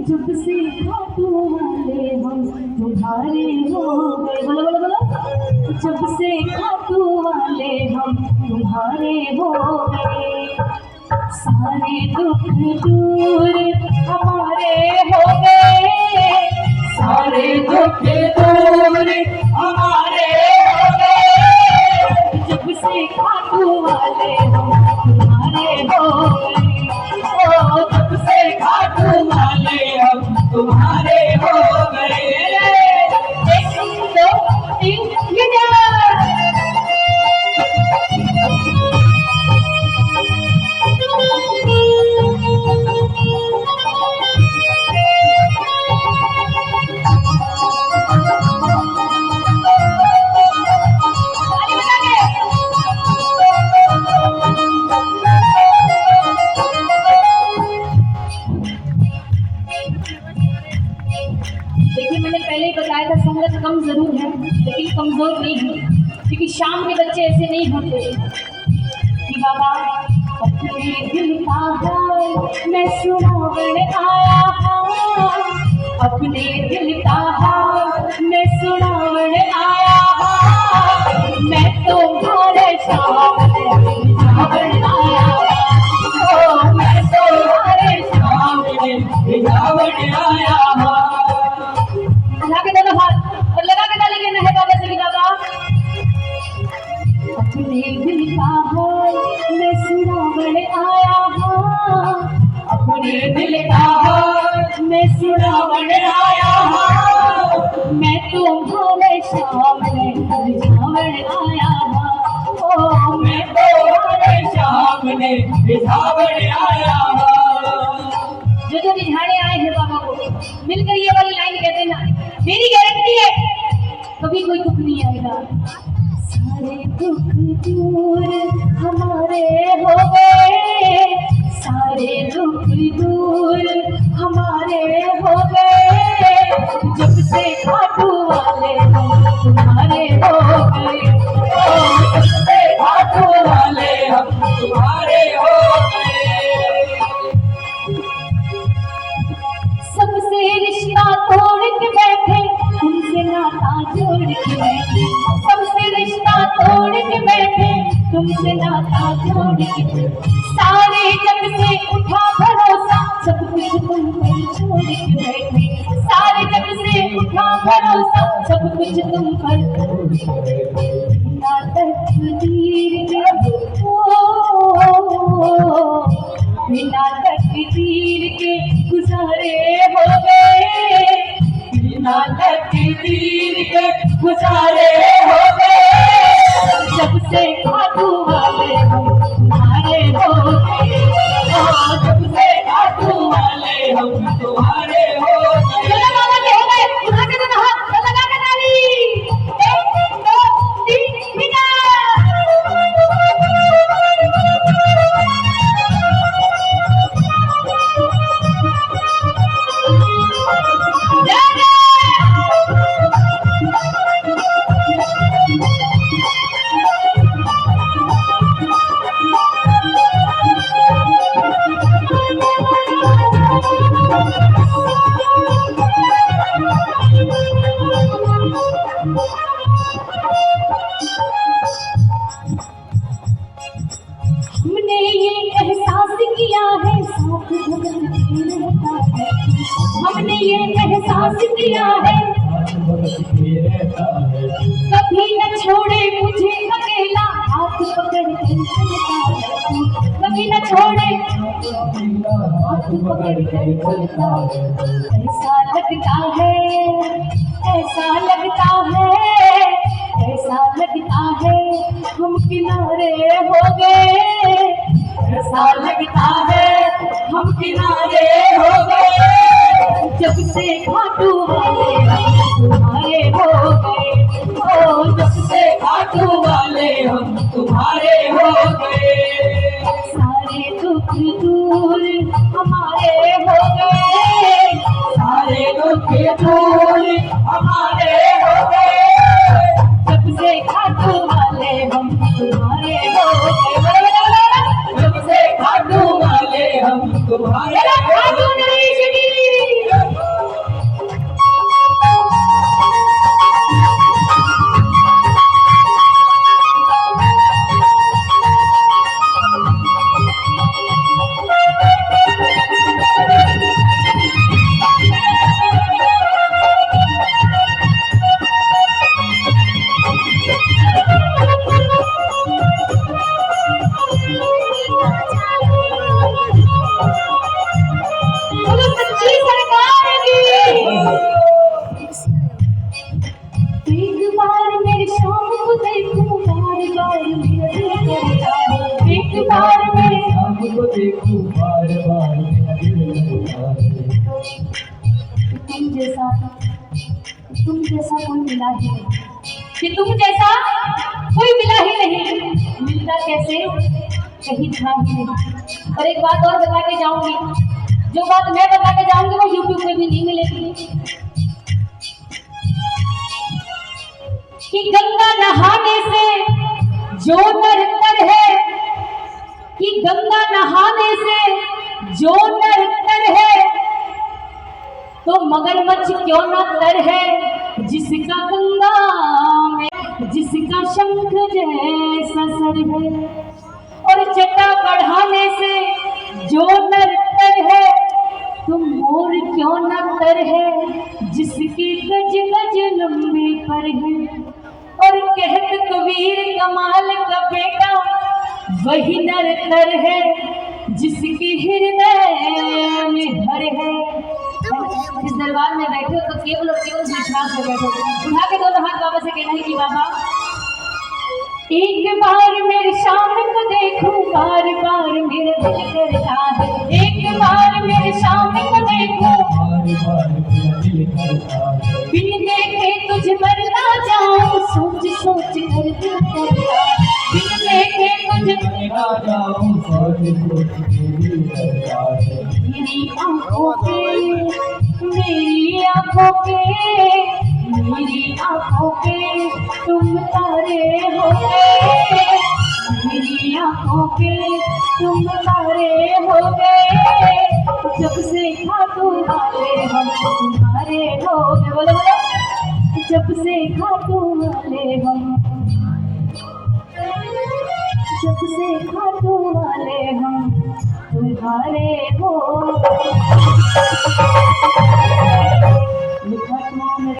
जब से खाटू वाले हम तुम्हारे हो गए, बोलो बोलो बोलो, जब से खाटू वाले हम तुम्हारे हो गए, सारे दुख दूर हमारे हो गए, सारे दुख दूर हमारे हो गए, जब से खाटू वाले हम तुम्हारे हो गए, ओ जब से खाटू वाले हम तुम्हारे हो गए। एक दो तीन देखिए, मैंने पहले ही बताया था संगत कम जरूर है लेकिन कमजोर नहीं है, क्योंकि शाम के बच्चे ऐसे नहीं होते कि बाबा अपने दिल का हाल मैं सुनाने आया हूँ, अपने दिल का हाल मैं सुनाने आया हूँ, मैं तुम्हारे सामने आया हूँ, मैं तुम्हारे सामने आया हूँ। लगा के दोनों हाथ और लगा के डालेंगे नहीं बाबा से बाबा, अपने दिल का हाल मैं सुनाने आया हूँ, अपने दिल का हाल मैं सुनाने आया हूँ, मैं तुम्हारे सामने आया हूँ, ओ मैं तुम्हारे सामने आया हूँ। जो रिझाने आए हैं बाबा को मिलकर ये वाली लाइन कह देना, मेरी गारंटी है कभी कोई दुख नहीं आएगा। सारे दुख दूर हमारे हो गए, सारे दुख दूर हमारे हो गए, जब से खाटू वाले हम तुम्हारे हो गए, जब से खाटू वाले हम तुम्हारे हो गए। सबसे रिश्ता तोड़ के बैठे, तुमसे नाता जोड़ के बैठे, सबसे रिश्ता तोड़ के बैठे, तुमसे नाता जोड़ के, सारे जग से उठा भरोसा, सब कुछ तुम पर छोड़ के बैठे, सारे जग से उठा भरोसा, सब कुछ तुम पर बिना तकदीर के, बिना तकदीर के गुजारे हो गए, बिना तकदीर के गुजारे हो गए, जब से खाटू वाले हम तुम्हारे हो गए, जब से खाटू वाले हम तुम्हारे हो गए। चलो बाबा के हो गए, उठा के दोनों हाथ लगा के ताली, एक दो तीन बिना हमने ये एहसास किया है साथ बदलते रहता है, हमने ये एहसास किया है कभी न छोड़े मुझे अकेला, हाथ पकड़ कर चलता है, कभी न छोड़े हाथ पकड़ कर चलता है, ऐसा लगता है, ऐसा लगता है, ऐसा लगता है हम किनारे हो गए, ऐसा लगता है हम किनारे हो गए, जब से खाटू वाले हम तुम्हारे हो गए, ओ जब से खाटू वाले हम तुम्हारे हो गए, सारे दुख दूर हमारे हो गए, सारे दुख दूर हमारे हो गए, जब से खाटू वाले हम तुम्हारे हो गए, जब से खाटू वाले हम तुम्हारे हो गए। तुम जैसा कोई मिला ही नहीं, कि तुम जैसा कोई मिला ही नहीं, मिलता कैसे कहीं था ही नहीं। और एक बात और बता के जाऊंगी, जो बात मैं बता के जाऊंगी वो यूट्यूब पे भी नहीं मिलेगी। कि गंगा नहाने से जो नर तर है, कि गंगा नहाने से जो नर तर है, तो मगरमच्छ क्यों न तर है जिसका गंगा में, जिसका शंख जैसा सर है। और जटा बढ़ाने से जो नर तर है, तो मोर क्यों न तर है जिसके गज गज लंबे पर है। और कहत कबीर कमाल का बेटा वही नर तर है जिसके हृदय में हर है। इस दरबार में बैठे हो तो केवल और केवल विश्वास से बैठो। उठा के दोनों हाथ बाबा से कहना है कि बाबा एक बार मेरे सामने को देखूं, बार बार मेरा दिल करता है। एक बार मेरे सामने को देखूं, बिन देखे तुझे मर ना जाऊं, सोच सोच कर दिल करता है। बिन देखे तुझे मर ना जाऊं, सोच सोच कर दिल करता है। मेरी आंखों पे, मेरी आंखों पे, मेरी आंखों पे तुम तारे हो गए, मेरी आंखों पे तुम तारे हो गए। जब से खाटू वाले हम तुम्हारे हो गए, बोलो बोलो, जब से खाटू वाले हम, जब से खाटू वाले हम तुम्हारे हो।